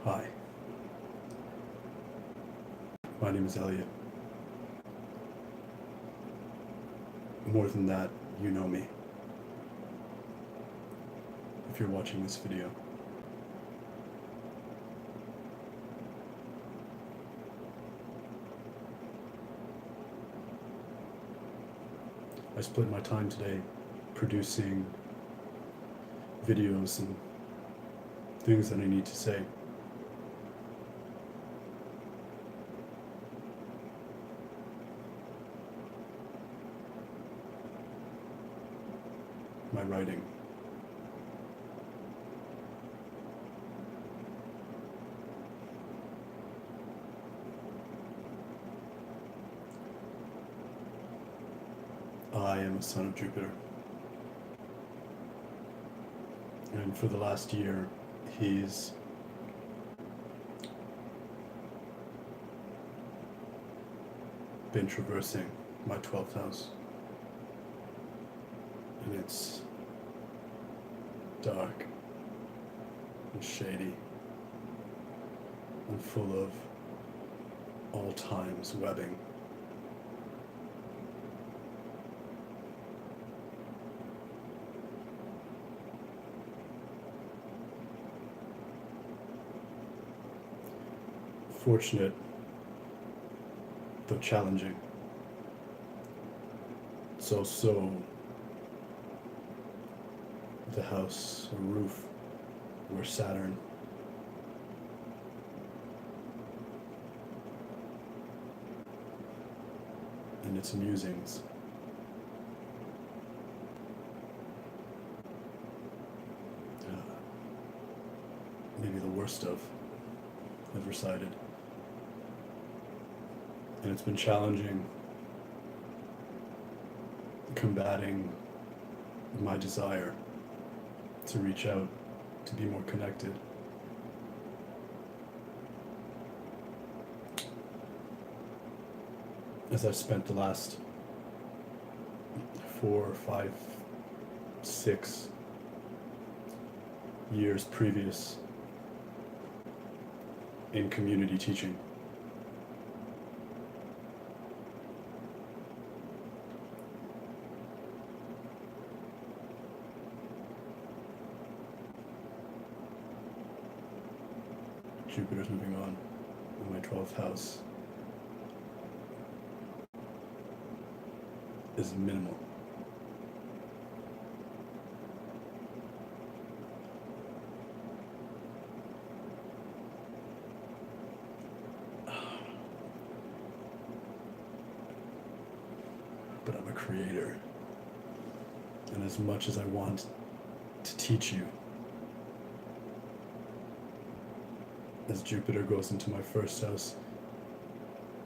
Hi, my name is Elliot. More than that, you know me. If you're watching this video, I split my time today producing videos and things that I need to say. My writing. I am a son of Jupiter. And for the last year, he's been traversing my 12th house. And it's dark and shady and full of all times webbing. Fortunate, though challenging. It's also the house or roof where Saturn and its musings maybe the worst of have resided. And it's been challenging combating my desire to reach out, to be more connected. As I've spent the last 4, 5, 6 years previous in community teaching. Jupiter's moving on in my 12th house is minimal. But I'm a creator. And as much as I want to teach you, as Jupiter goes into my first house,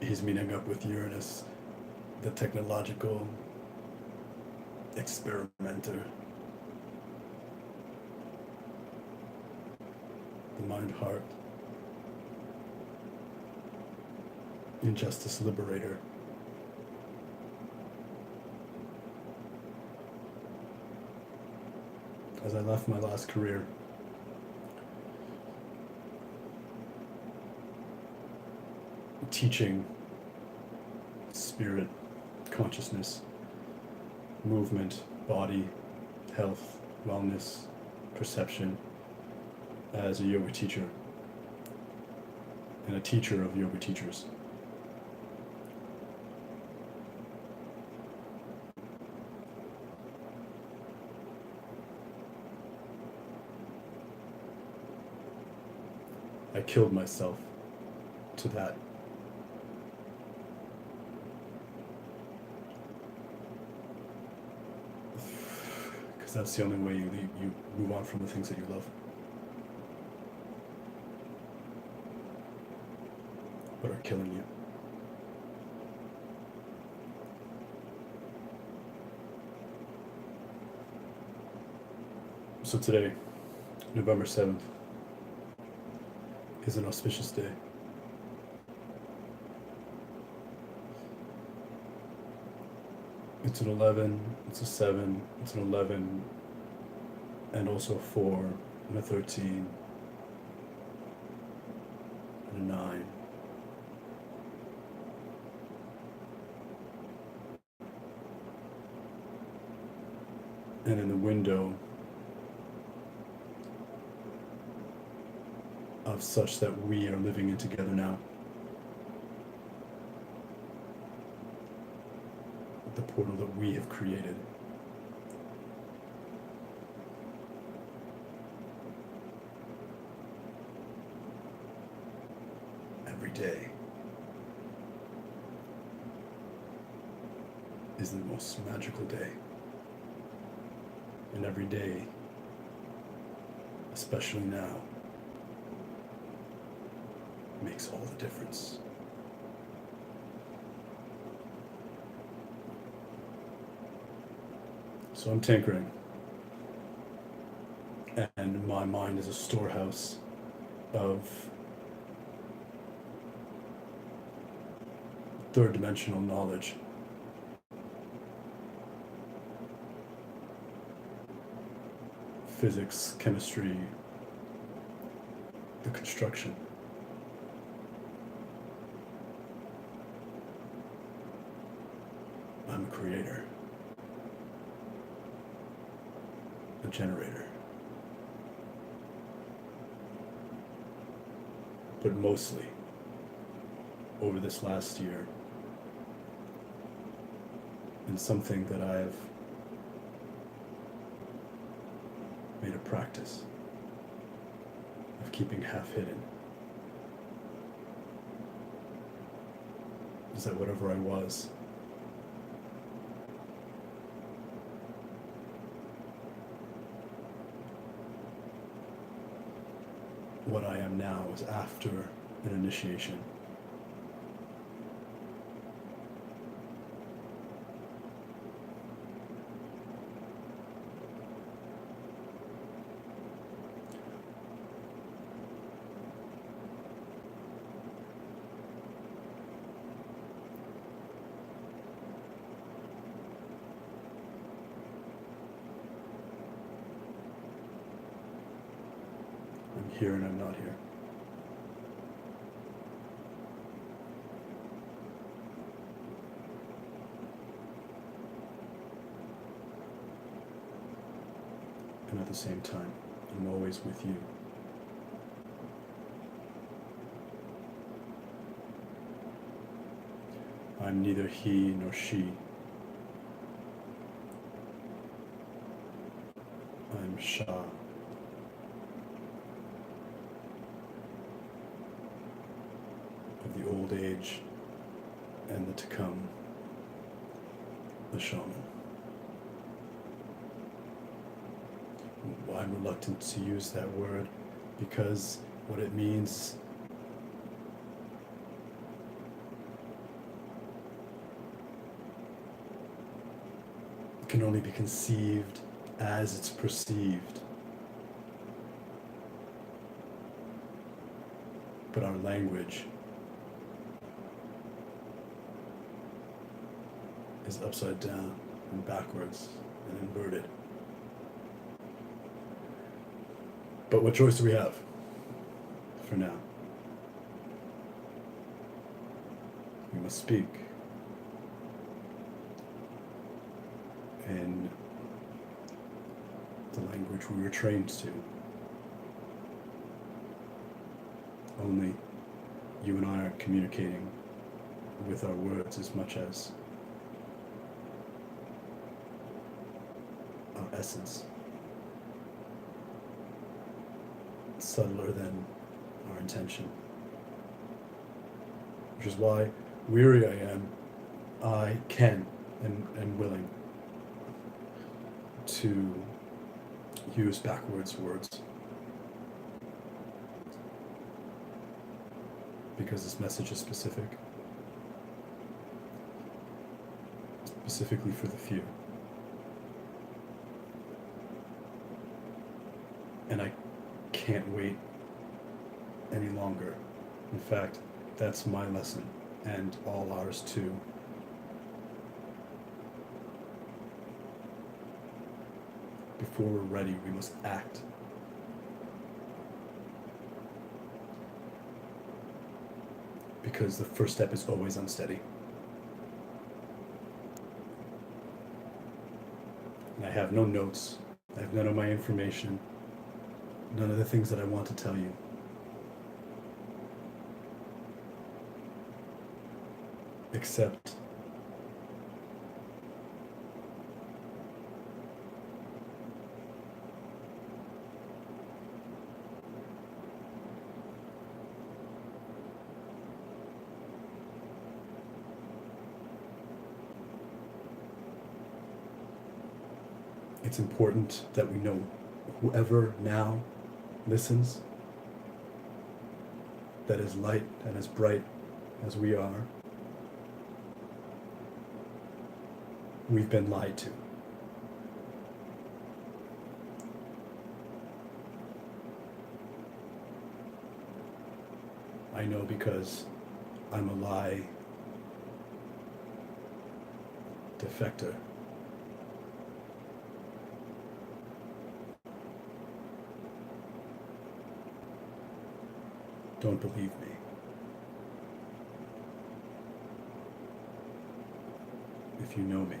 he's meeting up with Uranus, the technological experimenter, the mind-heart, injustice liberator. As I left my last career, teaching spirit, consciousness, movement, body, health, wellness, perception, as a yoga teacher and a teacher of yoga teachers. I killed myself to that. Because that's the only way you move on from the things that you love. But are killing you. So today, November 7th, is an auspicious day. It's an 11, it's a 7, it's an 11, and also a 4 and a 13 a 9. And in the window of such that we are living in together now, the portal that we have created. Every day is the most magical day. And every day, especially now, makes all the difference. So I'm tinkering, and my mind is a storehouse of third dimensional knowledge. Physics, chemistry, the construction. I'm a creator, a generator. But mostly, over this last year, and something that I've made a practice of keeping half hidden, is that whatever I was, what I am now is after an initiation. I'm here and I'm not here. And at the same time, I'm always with you. I'm neither he nor she. I'm Shah. Of the old age and the to come, the shaman. I'm reluctant to use that word because what it means can only be conceived as it's perceived. But our language is upside down and backwards and inverted. But what choice do we have for now? We must speak in the language we were trained to. Only you and I aren't communicating with our words as much as our essence. Subtler than our intention. Which is why, weary I am, I can and am willing to use backwards words. Because this message is specific. Specifically for the few. And I can't wait any longer. In fact, that's my lesson, and all ours too. Before we're ready, we must act. because the first step is always unsteady. And I have no notes, I have none of my information, none of the things that I want to tell you. Except it's important that we know, whoever now listens, that is light and as bright as we are, we've been lied to. I know because I'm a lie defector. Don't believe me. If you know me.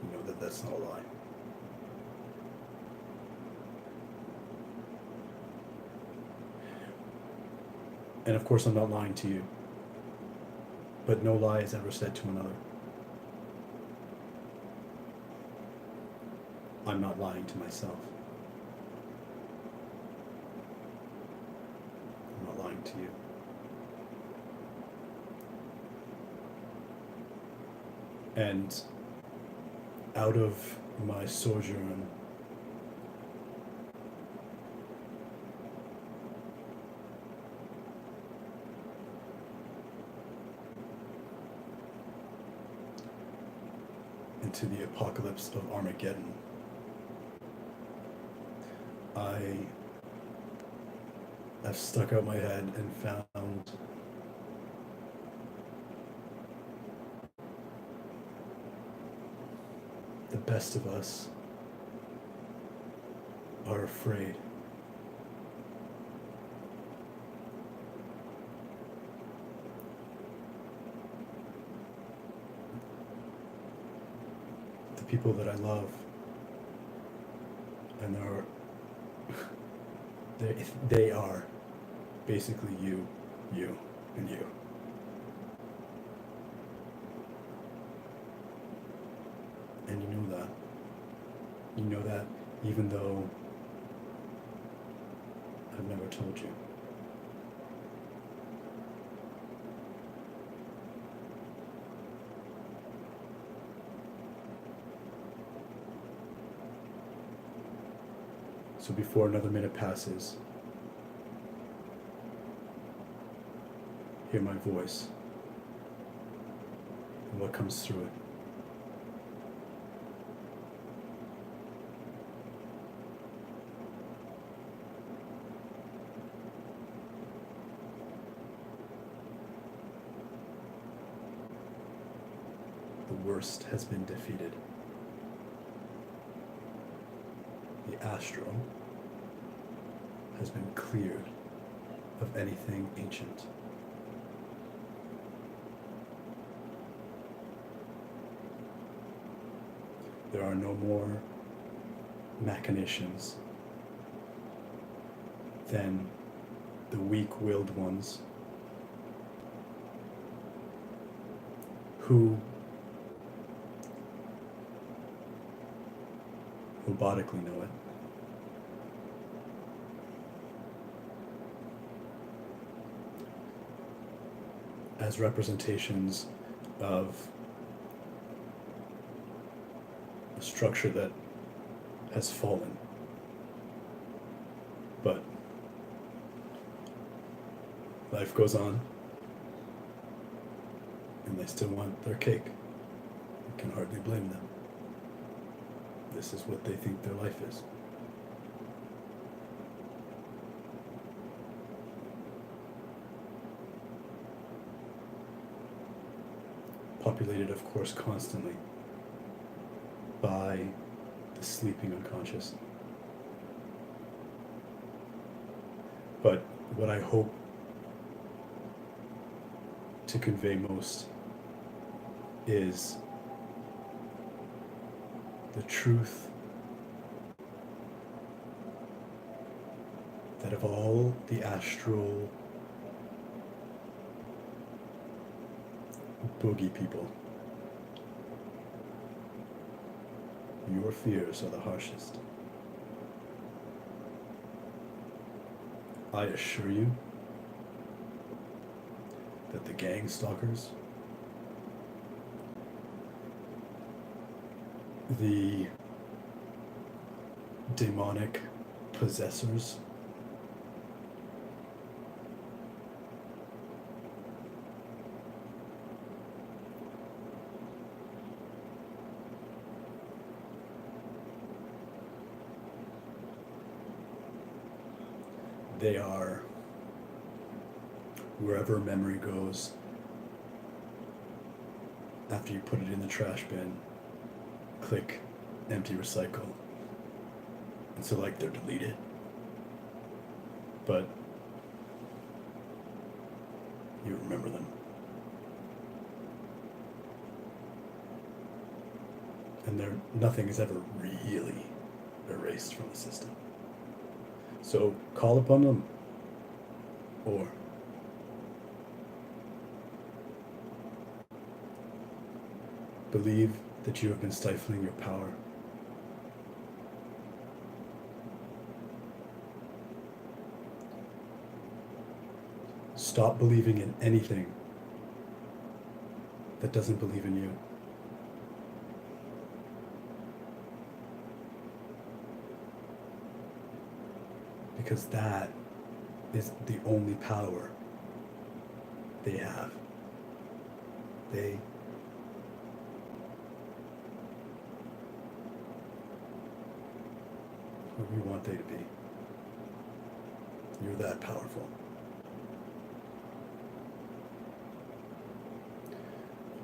You know that that's not a lie. And of course I'm not lying to you. But no lie is ever said to another. I'm not lying to myself. I'm not lying to you. And out of my sojourn into the apocalypse of Armageddon, I've stuck out my head and found the best of us are afraid. The people that I love, and they are basically you, and you. And you know that. You know that even though I've never told you. So before another minute passes, hear my voice and what comes through it. The worst has been defeated. The astral has been cleared of anything ancient. There are no more machinations than the weak-willed ones who robotically know it. As representations of a structure that has fallen. But life goes on, and they still want their cake. You can hardly blame them. This is what they think their life is. Populated, of course, constantly by the sleeping unconscious. But what I hope to convey most is the truth that of all the astral boogie people, your fears are the harshest. I assure you that the gang stalkers, the demonic possessors, they are wherever memory goes after you put it in the trash bin, click empty recycle, and so like they're deleted, but you remember them, and nothing is ever really erased from the system. So call upon them, or believe that you have been stifling your power. Stop believing in anything that doesn't believe in you. Because that is the only power they have. They what we want they to be. You're that powerful.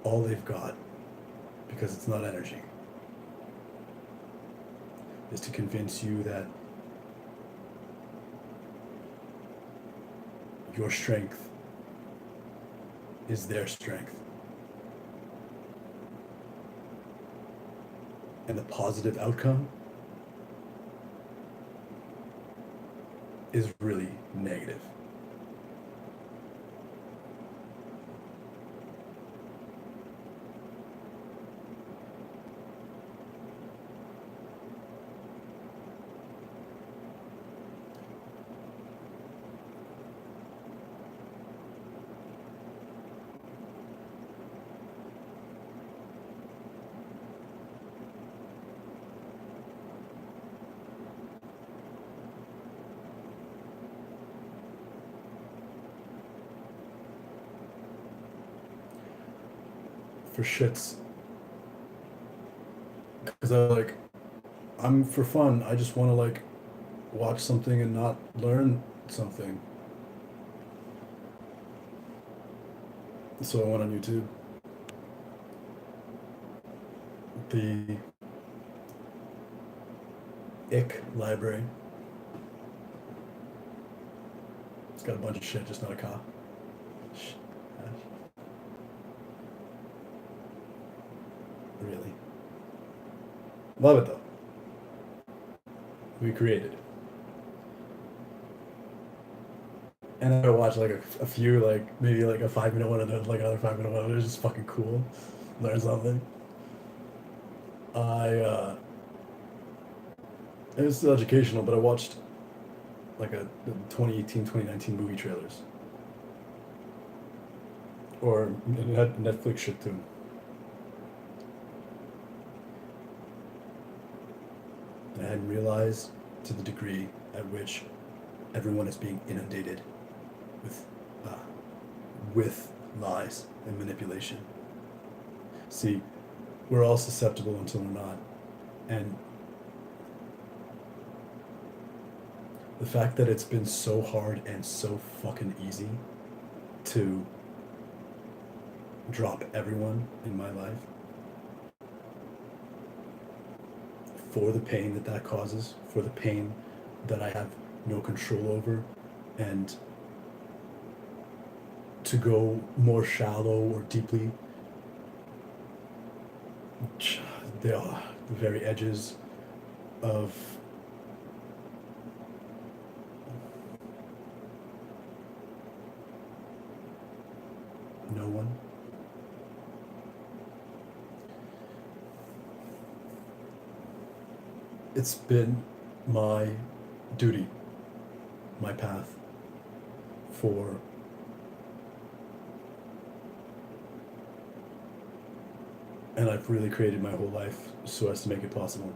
All they've got, because it's not energy, is to convince you that your strength is their strength. And the positive outcome is really negative. For shits, because I'm for fun. I just want to watch something and not learn something. So I went on YouTube. The ick library. It's got a bunch of shit, just not a cop. Really. Love it though. We created it. And I watched a few, maybe a 5-minute one and then another 5-minute one. It was just fucking cool. Learn something. It was still educational, but I watched the 2018, 2019 movie trailers. Or Netflix shit too. And I hadn't realized to the degree at which everyone is being inundated with lies and manipulation. See, we're all susceptible until we're not. And the fact that it's been so hard and so fucking easy to drop everyone in my life for the pain that that causes, for the pain that I have no control over, and to go more shallow or deeply, the very edges of no one. It's been my duty, my path, for and I've really created my whole life so as to make it possible.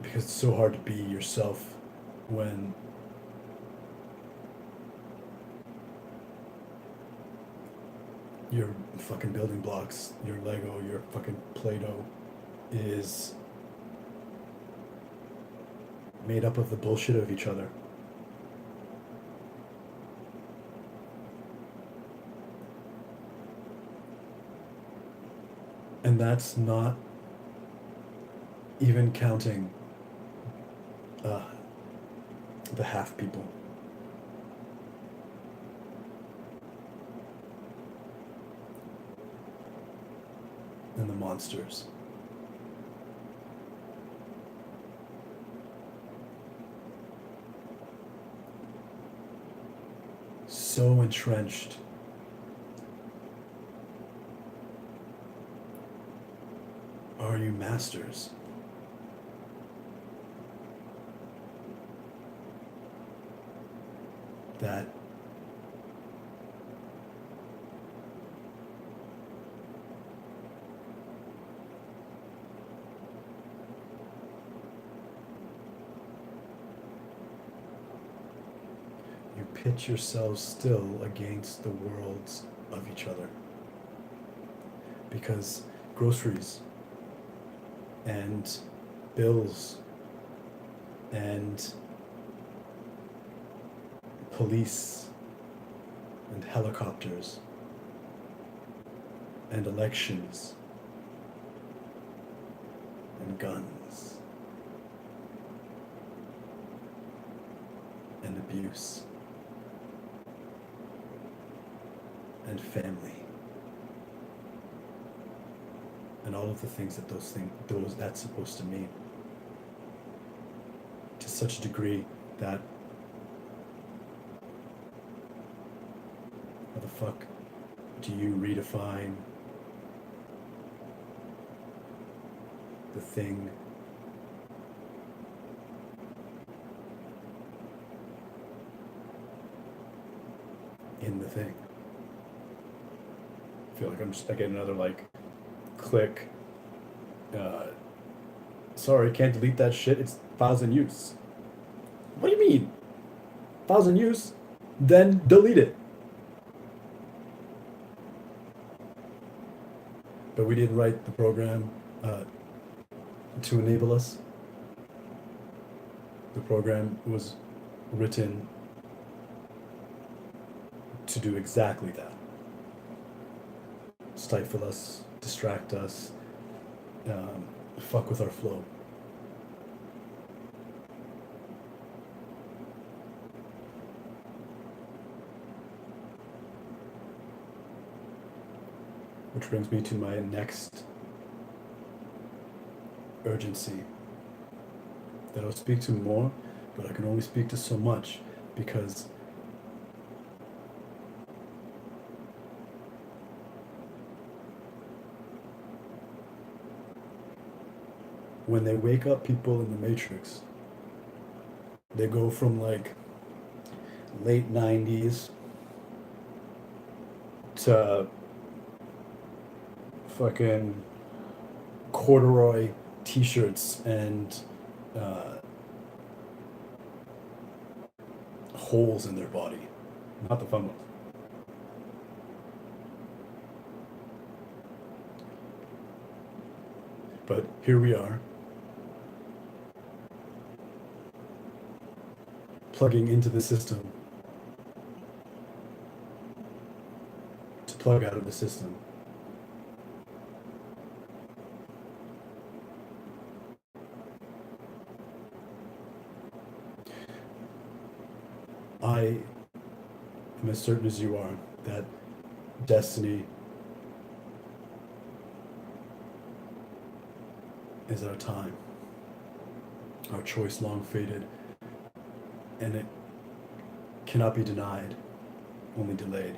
Because it's so hard to be yourself when your fucking building blocks, your Lego, your fucking Play-Doh is made up of the bullshit of each other. And that's not even counting the half people. And the monsters. So entrenched are you masters that you pitch yourselves still against the worlds of each other, because groceries and bills and police and helicopters and elections and guns and abuse and family and all of the things that that's supposed to mean, to such a degree that how the fuck do you redefine the thing in the thing? I feel like I get another like click. Sorry, can't delete that shit. It's files in use. What do you mean? Files in use? Then delete it. But we didn't write the program to enable us. The program was written to do exactly that. Stifle us, distract us, fuck with our flow. Which brings me to my next urgency that I'll speak to more, but I can only speak to so much, because when they wake up people in the Matrix, they go from like late 90s to fucking corduroy t-shirts and holes in their body. Not the fun ones. But here we are, plugging into the system to plug out of the system. I am as certain as you are that destiny is our time, our choice long fated, and it cannot be denied, only delayed.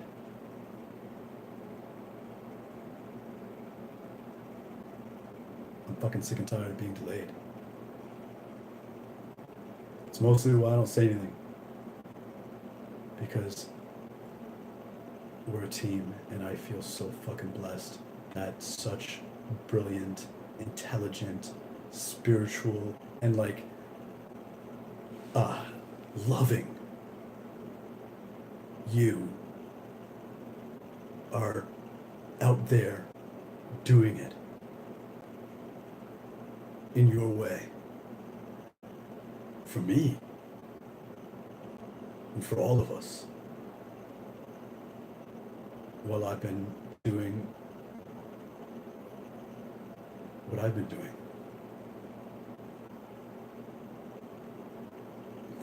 I'm fucking sick and tired of being delayed. It's mostly why I don't say anything. Because we're a team, and I feel so fucking blessed that such brilliant, intelligent, spiritual, and like, loving you are out there doing it in your way. For me, and for all of us, while I've been doing what I've been doing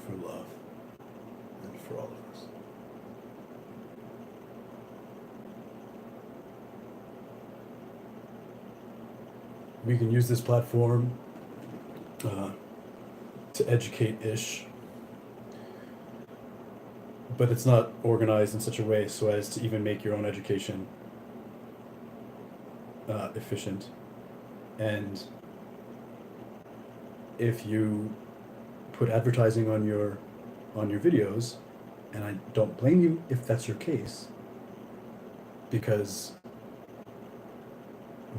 for love and for all of us. We can use this platform to educate-ish, but it's not organized in such a way so as to even make your own education efficient. And if you put advertising on your videos, and I don't blame you if that's your case, because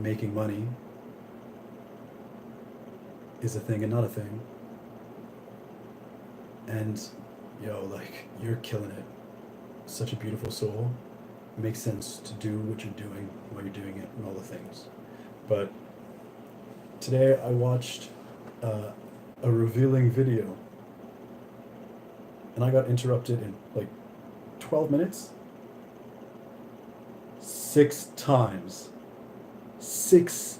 making money is a thing and not a thing. And like, you're killing it. Such a beautiful soul. It makes sense to do what you're doing while you're doing it and all the things. But today I watched a revealing video, and I got interrupted in like 12 minutes. 6 times. 6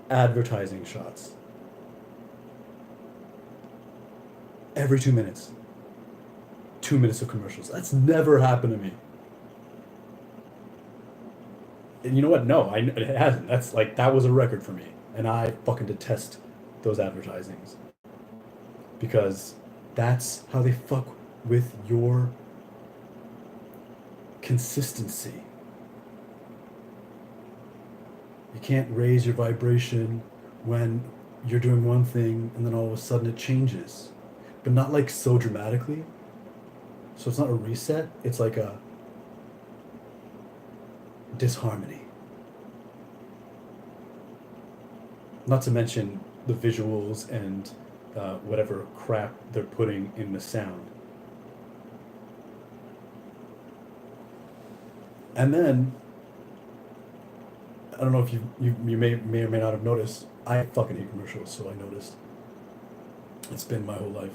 advertising shots. Every 2 minutes. 2 minutes of commercials. That's never happened to me. And you know what? No, it hasn't. That was a record for me. And I fucking detest those advertisings. Because that's how they fuck with your consistency. You can't raise your vibration when you're doing one thing and then all of a sudden it changes. But not like so dramatically. So it's not a reset, it's like a disharmony. Not to mention the visuals and whatever crap they're putting in the sound. And then, I don't know if you may or may not have noticed, I fucking hate commercials, so I noticed. It's been my whole life.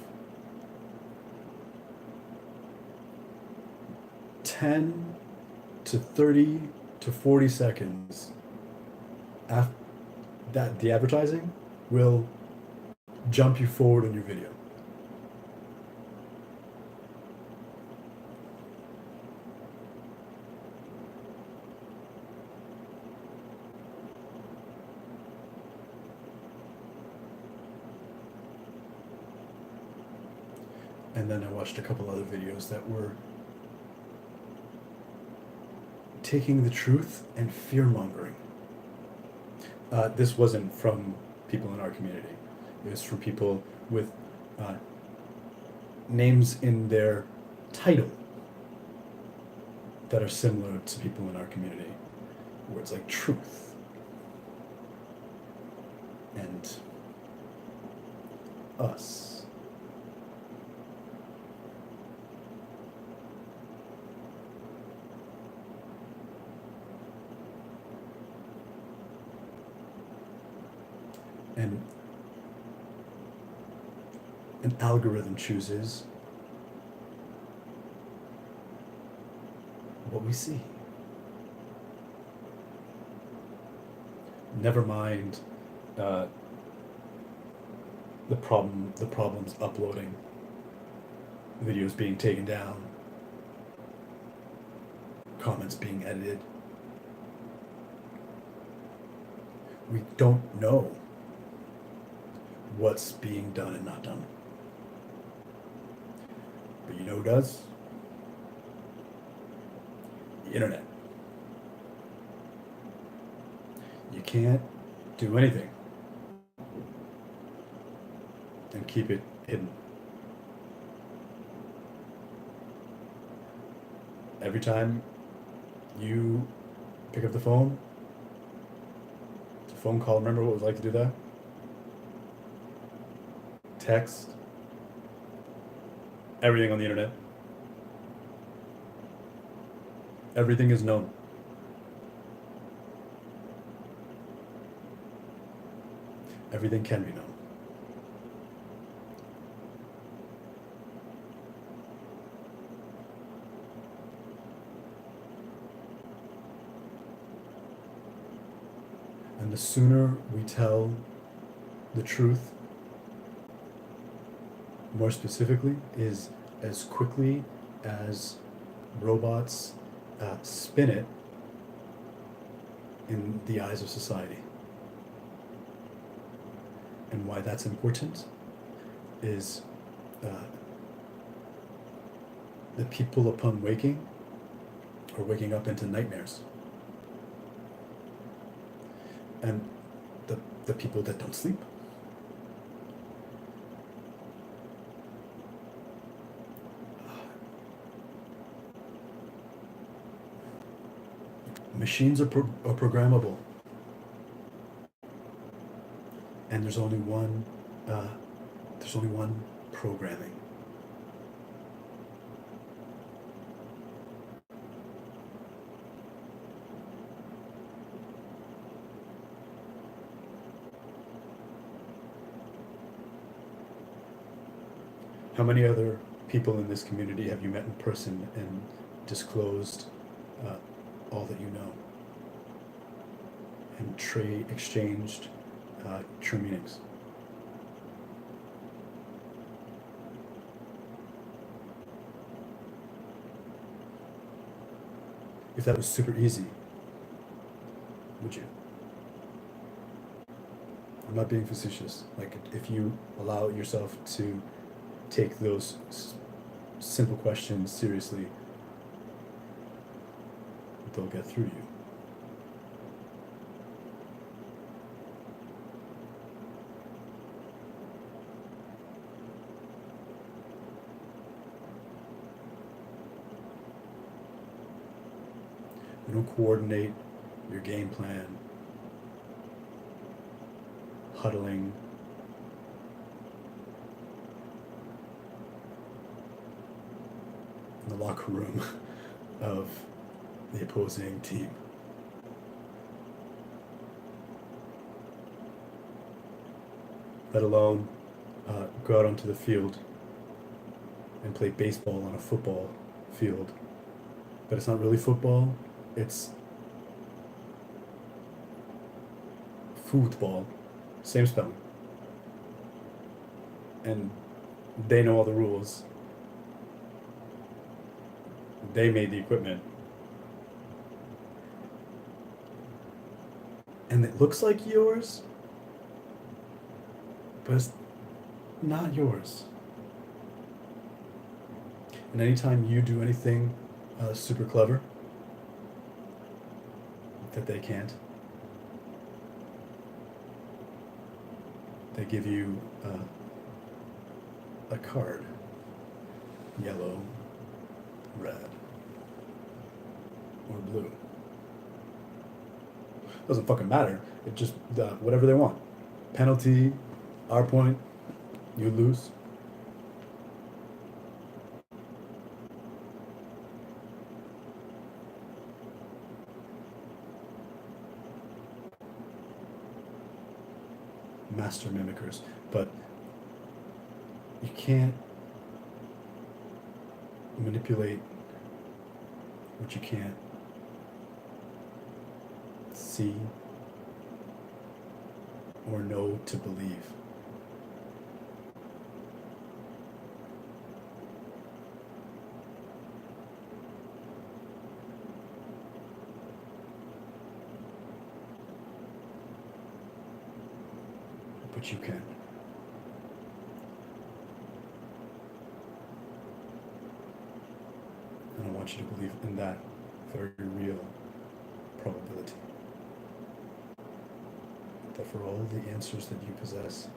10 to 30 to 40 seconds after that, the advertising will jump you forward in your video. And then I watched a couple other videos that were taking the truth and fear-mongering. This wasn't from people in our community. It was from people with names in their title that are similar to people in our community. Words like truth and us. And an algorithm chooses what we see. Never mind the problems uploading videos being taken down, comments being edited. We don't know what's being done and not done. But you know who does? The internet. You can't do anything and keep it hidden. Every time you pick up the phone, it's a phone call. Remember what it was like to do that? Text, everything on the internet. Everything is known. Everything can be known. And the sooner we tell the truth, more specifically, is as quickly as robots spin it in the eyes of society. And why that's important is the people upon waking are waking up into nightmares. And the people that don't sleep machines are programmable, and there's only one programming. How many other people in this community have you met in person and disclosed all that you know and exchanged true meanings? If that was super easy, would you? I'm not being facetious. Like, if you allow yourself to take those simple questions seriously, they'll get through you. You don't coordinate your game plan, huddling, in the locker room of the opposing team. Let alone go out onto the field and play baseball on a football field. But it's not really football, it's football, same spelling. And they know all the rules. They made the equipment. And it looks like yours, but it's not yours. And anytime you do anything super clever that they can't, they give you a card, yellow, red, or blue. Doesn't fucking matter. It just whatever they want. Penalty, our point, you lose. Master mimickers, but you can't manipulate what you can't see or know to believe. which you can. And I want you to believe in that very real probability. That for all the answers that you possess,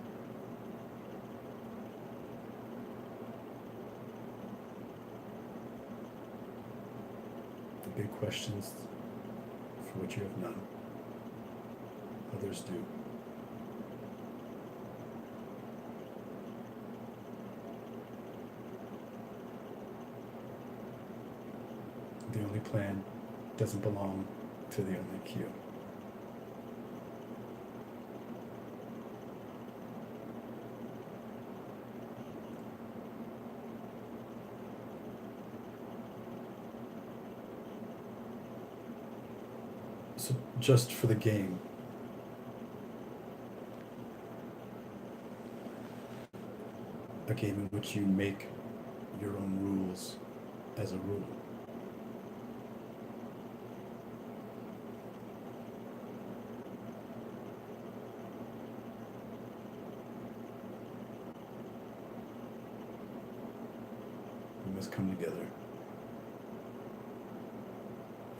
the big questions for which you have none, others do. The only plan doesn't belong to the only cue. So just for the game, a game in which you make your own rules as a rule. We must come together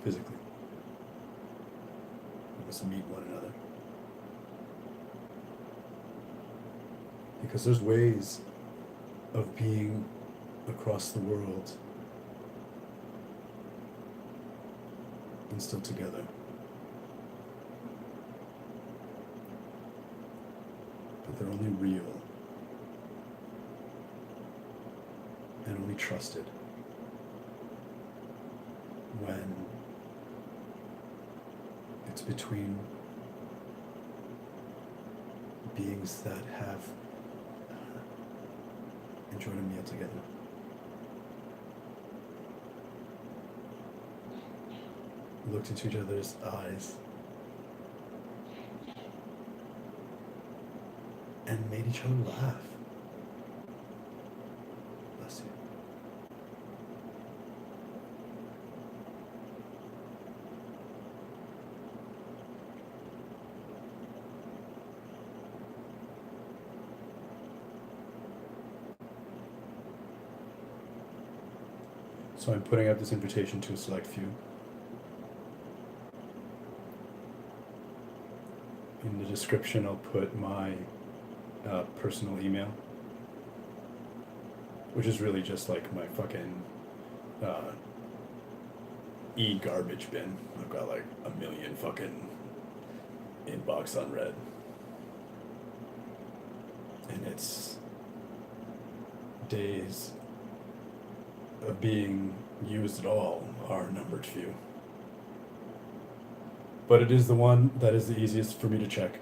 physically. We must meet one another. Because there's ways of being across the world and still together. But they're only real and only trusted when it's between beings that have enjoyed a meal together. Looked into each other's eyes and made each other laugh. Bless you. So I'm putting out this invitation to a select few. In the description, I'll put my personal email, which is really just like my fucking e-garbage bin. I've got like 1 million fucking inbox unread. And it's days of being used at all are numbered few. But it is the one that is the easiest for me to check.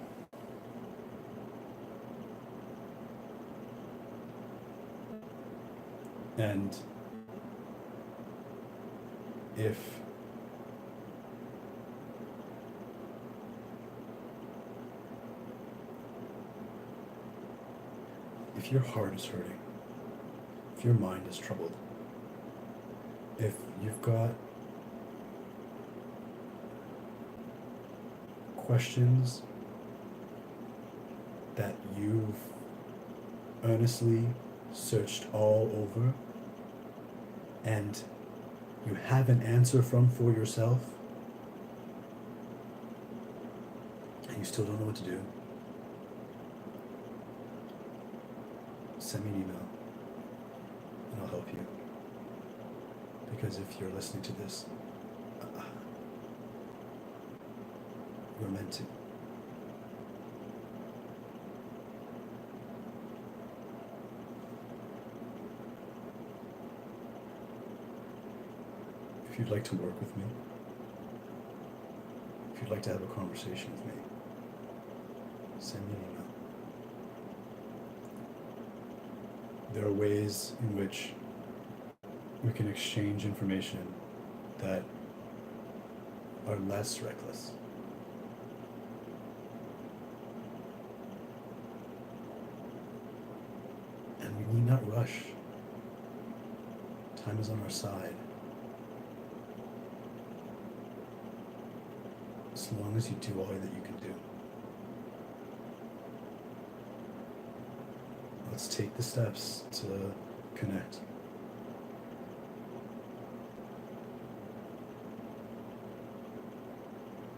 And if your heart is hurting, if your mind is troubled, if you've got questions that you've earnestly searched all over and you have an answer from for yourself and you still don't know what to do, send me an email and I'll help you. Because if you're listening to this, you're meant to. If you'd like to work with me, if you'd like to have a conversation with me, send me an email. There are ways in which we can exchange information that are less reckless. And we need not rush. Time is on our side. As long as you do all that you can do. let's take the steps to connect.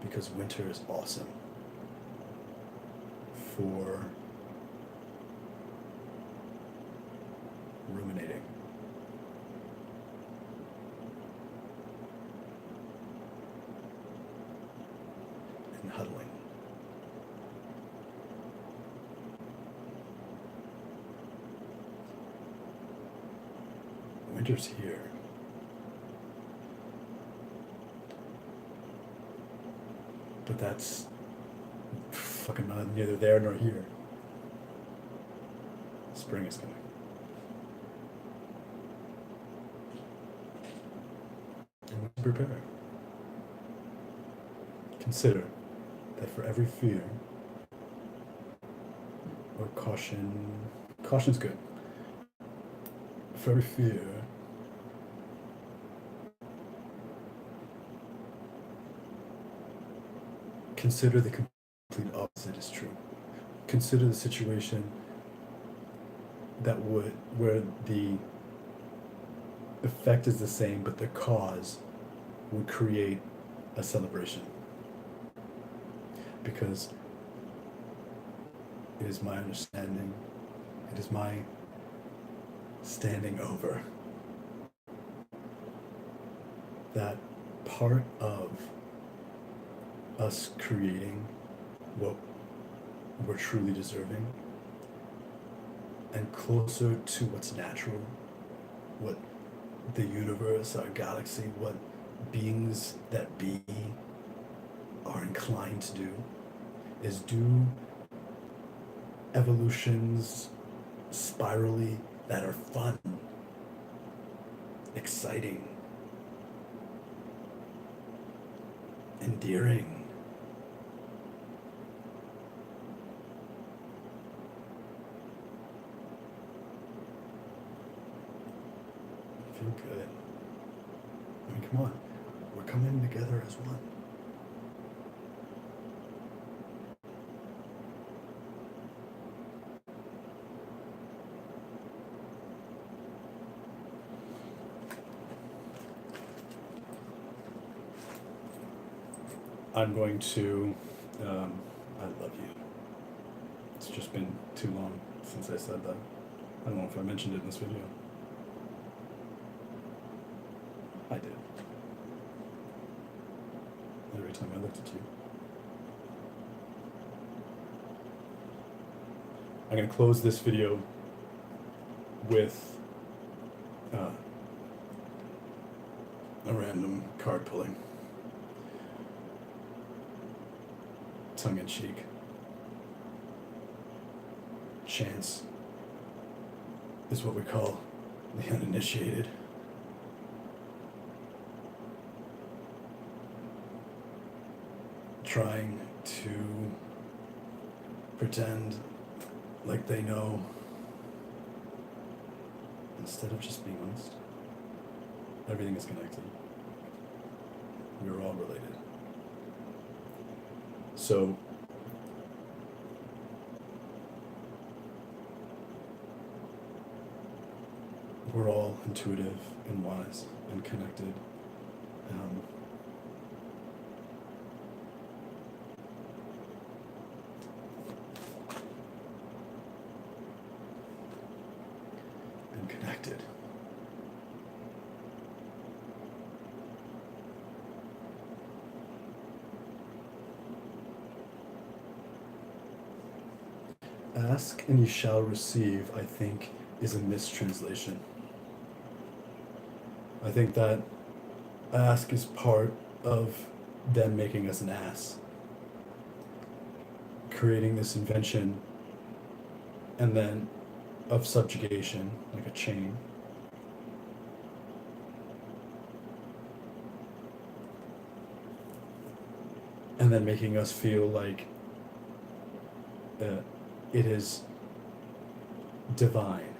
Because winter is awesome for ruminating. And huddling. Winter's here. But that's fucking neither there nor here. Spring is coming. And we prepare. Consider that for every fear or caution's good. For every fear, consider the complete opposite is true. Consider the situation where the effect is the same, but the cause would create a celebration. Because it is my understanding, it is my standing over that part of us creating what we're truly deserving and closer to what's natural, what the universe, our galaxy, what beings that be are inclined to do, is do evolutions spirally that are fun, exciting, endearing. Feel good. I mean, come on. We're coming together as one. I'm going to, I love you. It's just been too long since I said that. I don't know if I mentioned it in this video. I did. Every time I looked at you. I'm going to close this video with a random card pulling. Tongue-in-cheek. Chance is what we call the uninitiated. Trying to pretend like they know instead of just being honest. Everything is connected. We are all related. So we're all intuitive and wise and connected. And connected. Ask and you shall receive, I think, is a mistranslation. I think that ask is part of them making us an ass. Creating this invention and then of subjugation, like a chain. And then making us feel like it is divine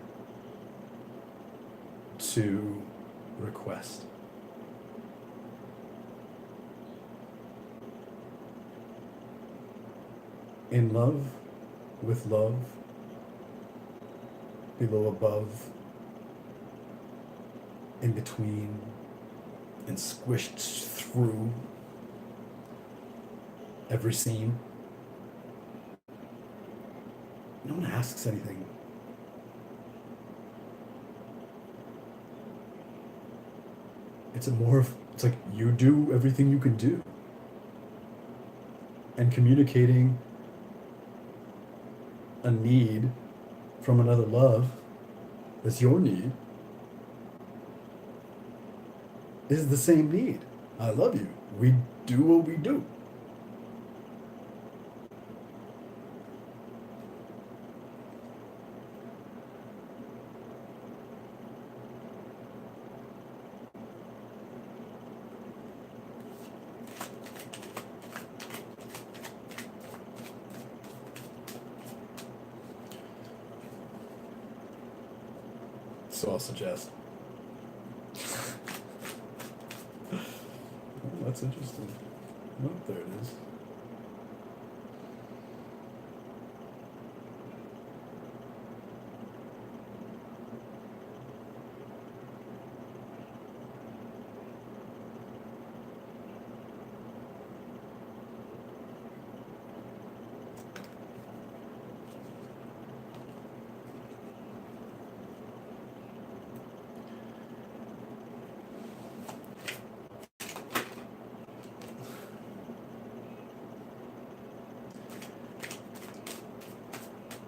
to request. In love, with love, below, above, in between, and squished through every scene. No one asks anything. It's like you do everything you can do. And communicating a need from another love that's your need is the same need. I love you. We do what we do. Sausage ass. Oh, that's interesting. Oh, there it is.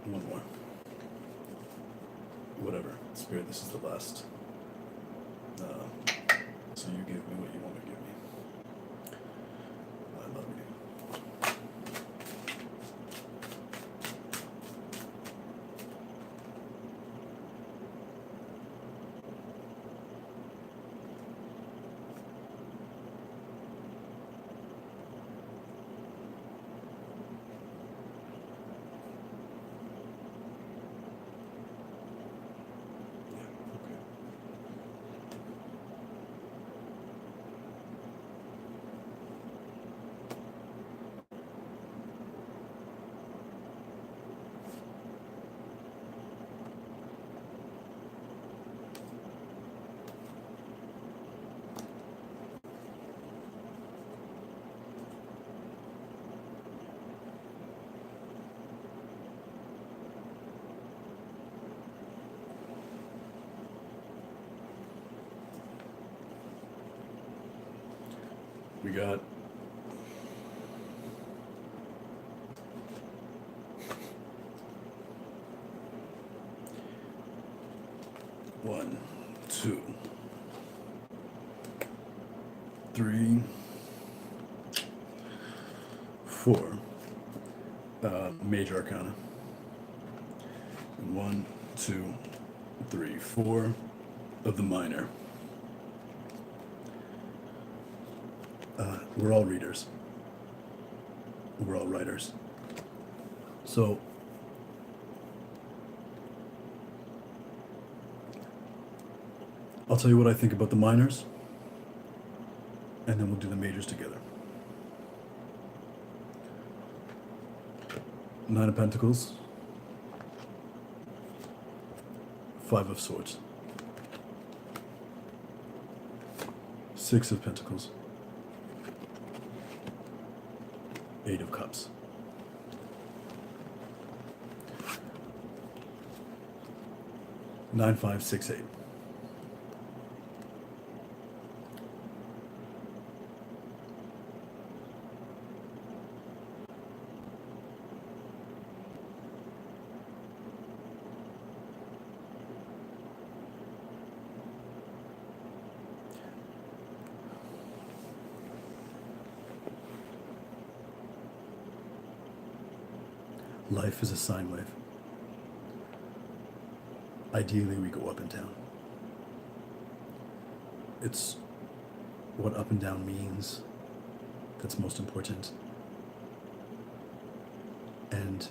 One more. Whatever. Spirit, this is the last. So you give me what you want to give me. I love you. Yeah, okay. We got one, two, three, four major arcana. And one, two, three, four of the minor. We're all readers. We're all writers. So, I'll tell you what I think about the minors, and then we'll do the majors together. Nine of Pentacles, Five of Swords, Six of Pentacles, Eight of Cups. Nine, five, six, eight. Life is a sine wave. Ideally, we go up and down. It's what up and down means that's most important. And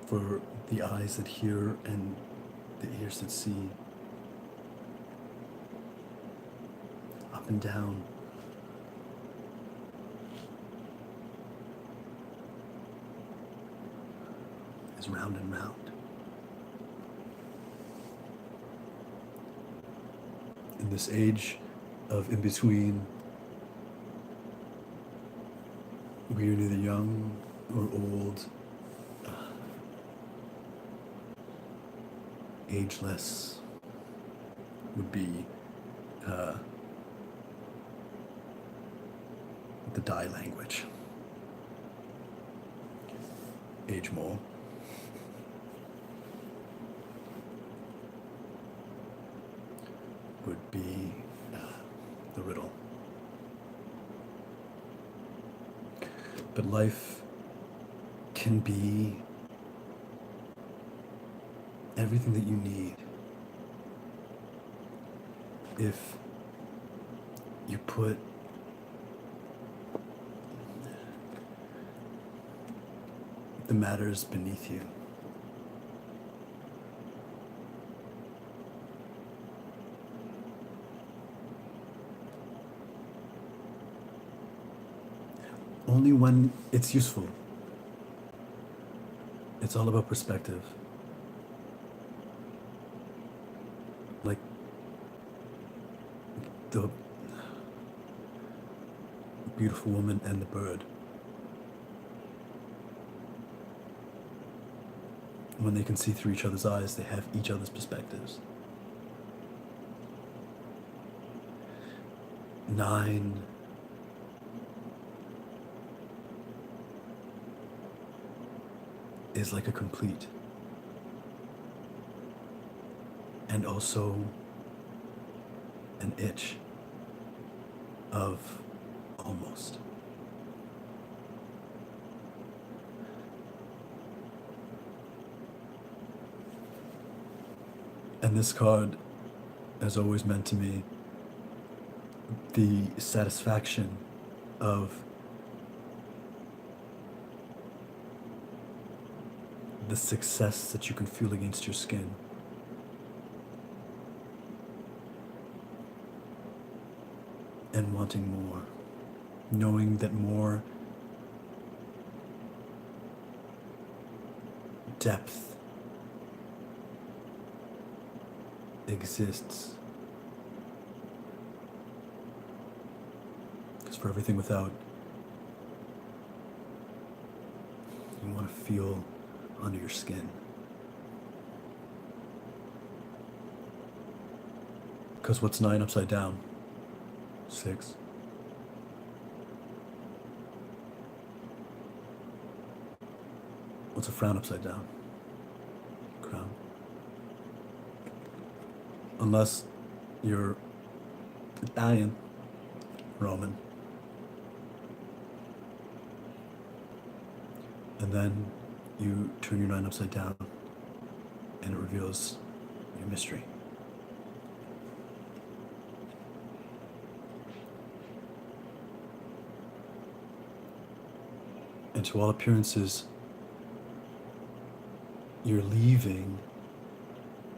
for the eyes that hear and the ears that see, up and down is round and round. in this age of in between, we are neither young or old, ageless would be the die language. Age more. Would be the riddle. But life can be everything that you need if you put the matters beneath you. Only when it's useful. It's all about perspective. Like the beautiful woman and the bird. When they can see through each other's eyes, they have each other's perspectives. 9 is like a complete, and also an itch of almost. And this card has always meant to me the satisfaction of the success that you can feel against your skin. And wanting more. Knowing that more depth exists. Because for everything without, you want to feel under your skin. Because what's 9 upside down? 6. What's a frown upside down? Crown. Unless you're Italian, Roman. And then you turn your 9 upside down and it reveals your mystery. And to all appearances, you're leaving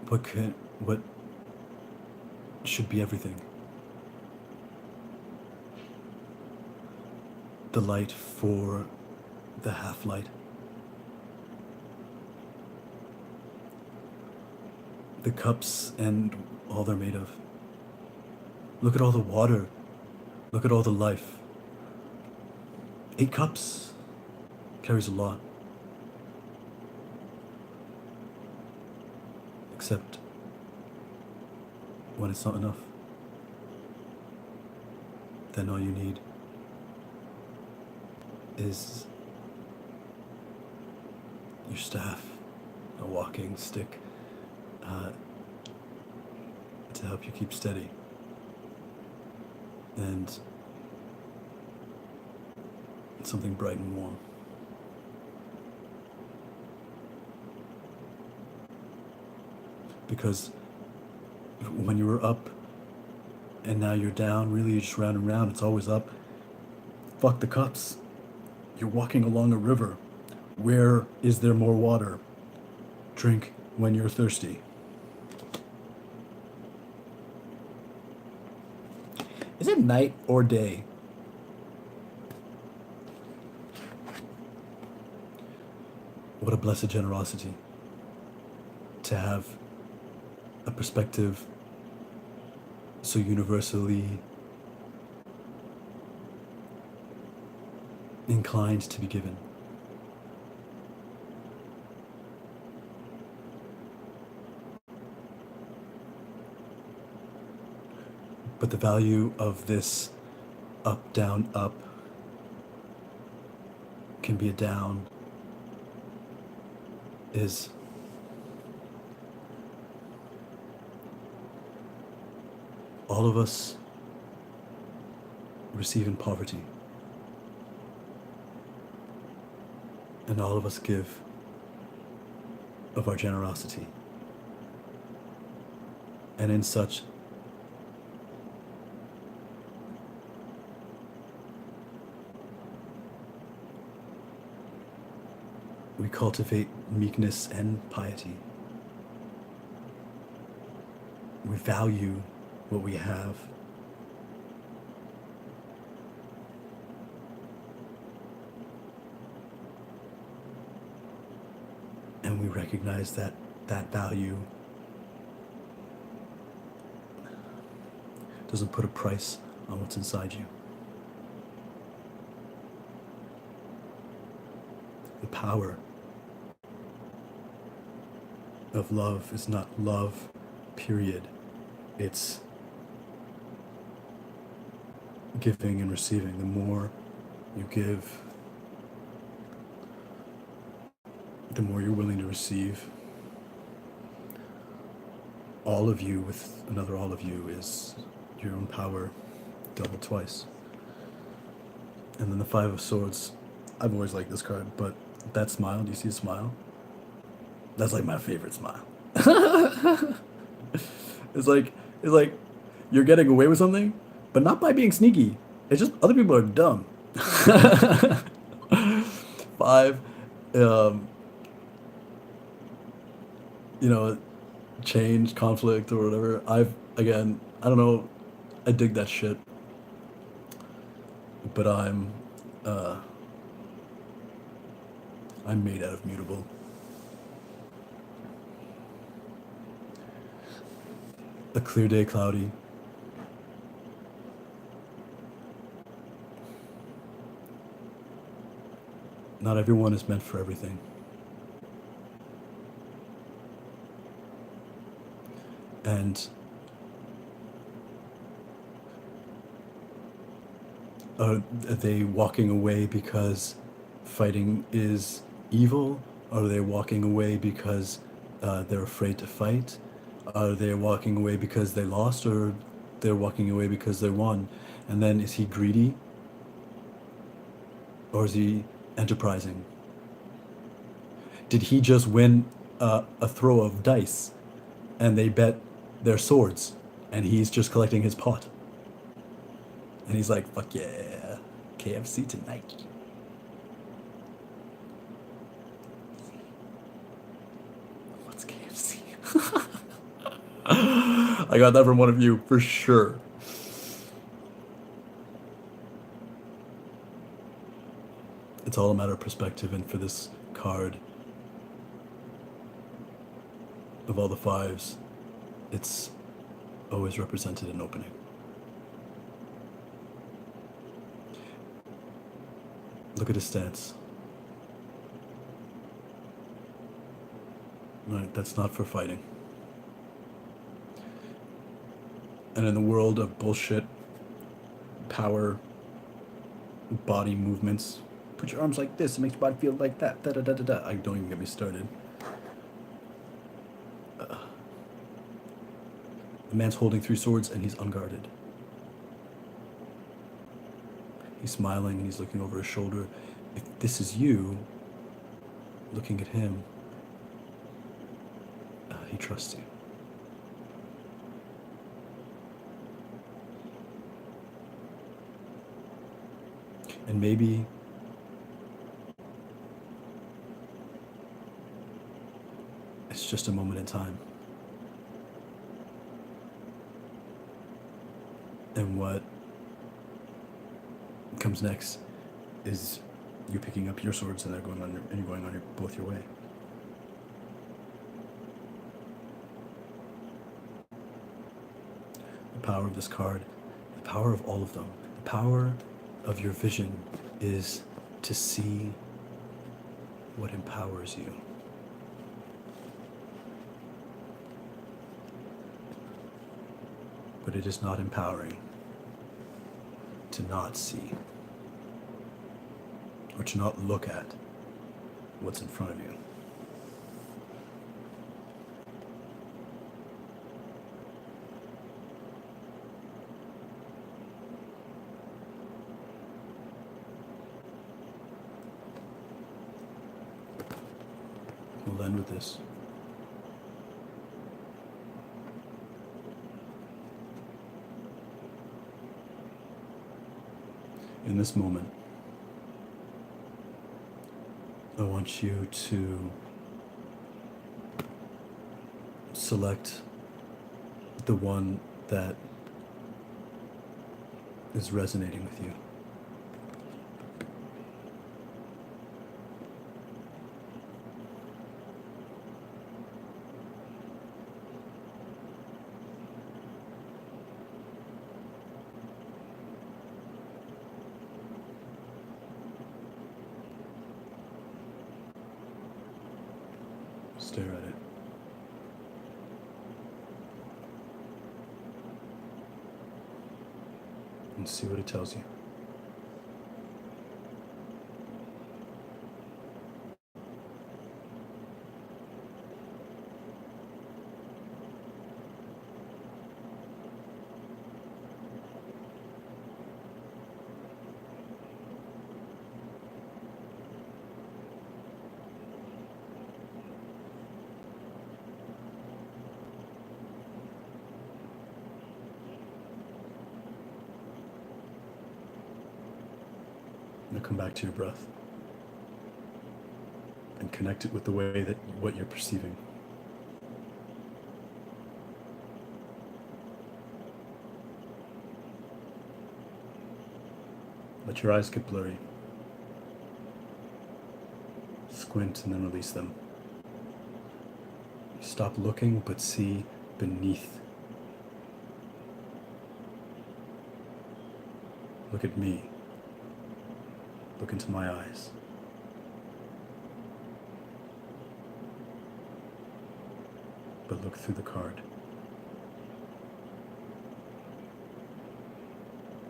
what should be everything. The light for the half-light. The cups and all they're made of. Look at all the water. Look at all the life. 8 cups carries a lot. Except when it's not enough. Then all you need is your staff, a walking stick, to help you keep steady. And something bright and warm. Because when you were up and now you're down, really you're just round and round, it's always up. Fuck the cups. You're walking along a river. Where is there more water? Drink when you're thirsty. Is it night or day? What a blessed generosity to have a perspective so universally inclined to be given. But the value of this up, down, up can be a down is all of us receive in poverty, and all of us give of our generosity. And in such we cultivate meekness and piety. We value what we have. And we recognize that that value doesn't put a price on what's inside you. The power of love is not love, period. It's giving and receiving. The more you give, the more you're willing to receive. All of you with another all of you is your own power doubled twice. And then the Five of Swords. I've always liked this card, but that smile, do you see a smile? That's like my favorite smile. It's like you're getting away with something, but not by being sneaky. It's just other people are dumb. Five, change, conflict, or whatever. I don't know, I dig that shit. But I'm made out of mutable. A clear day, cloudy. Not everyone is meant for everything. And are they walking away because fighting is evil? Are they walking away because they're afraid to fight? Are they walking away because they lost, or they're walking away because they won? And then is he greedy? Or is he enterprising? Did he just win a throw of dice and they bet their swords and he's just collecting his pot? And he's like, fuck yeah, KFC tonight. What's KFC? I got that from one of you, for sure. It's all a matter of perspective, and for this card, of all the fives, it's always represented an opening. Look at his stance. Right, that's not for fighting. And in the world of bullshit, power, body movements, put your arms like this, it makes your body feel like that, da da da da da. I don't even get me started. The man's holding 3 swords and he's unguarded. He's smiling and he's looking over his shoulder. If this is you, looking at him, he trusts you. And maybe it's just a moment in time. And what comes next is you picking up your swords and they're going on and you're going on both your way. power of this card, the power of all of them, the power of your vision is to see what empowers you. But it is not empowering to not see or to not look at what's in front of you. We'll end with this. In this moment, I want you to select the one that is resonating with you. Stare at it. And see what it tells you. Now come back to your breath and connect it with the way that what you're perceiving. Let your eyes get blurry. Squint and then release them. Stop looking, but see beneath. Look at me. Look into my eyes. But look through the card.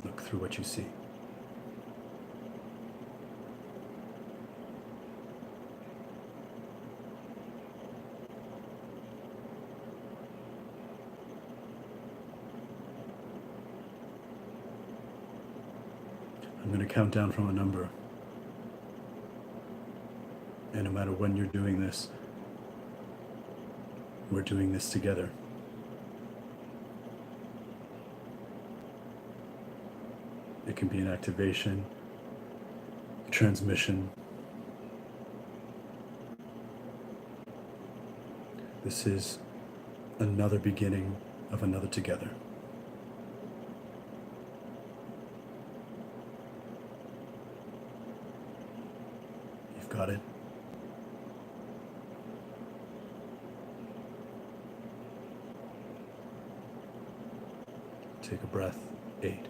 Look through what you see. I'm going to count down from a number. And no matter when you're doing this, we're doing this together. It can be an activation, a transmission. This is another beginning of another together. You've got it. Take a breath. 8.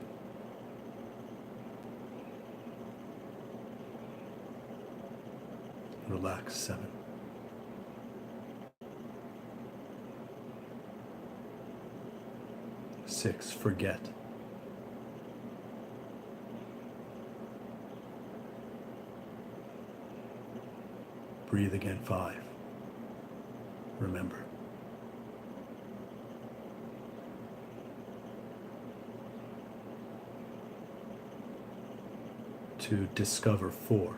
Relax. 7. 6. Forget. 5. Breathe again. 5. Remember. To discover. 4.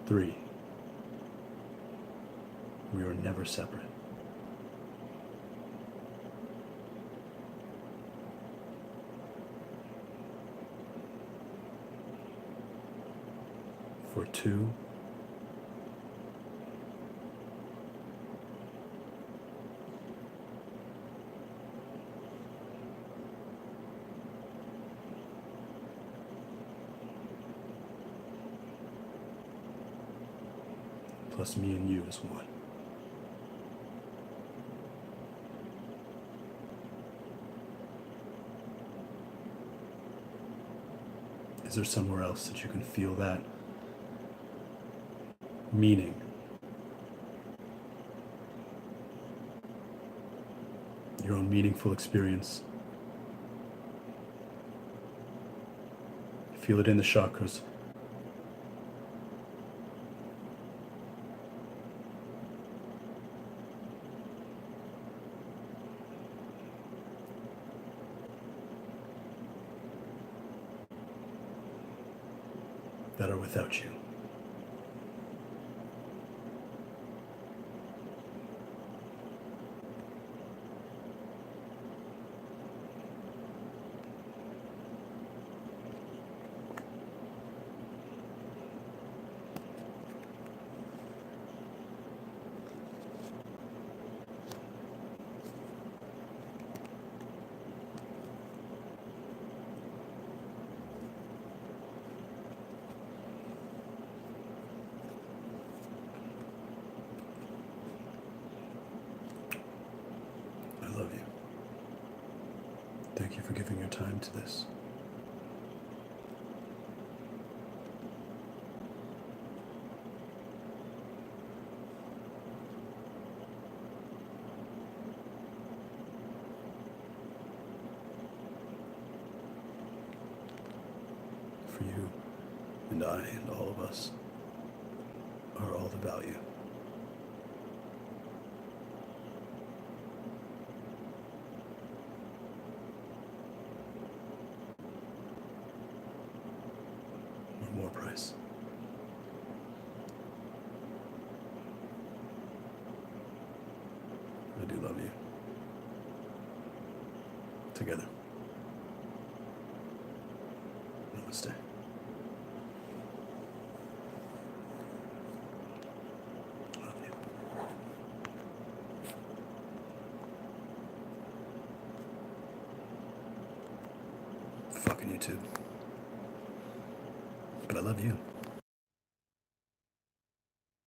3. We were never separate. 2. 1. plus me and you is one. Is there somewhere else that you can feel that meaning? Your own meaningful experience. Feel it in the chakras. That are without you. I love you. Thank you for giving your time to this. For you and I and all of us are all the value. Or more price. I do love you. Together. Namaste. Love you. Fucking you too. But I love you.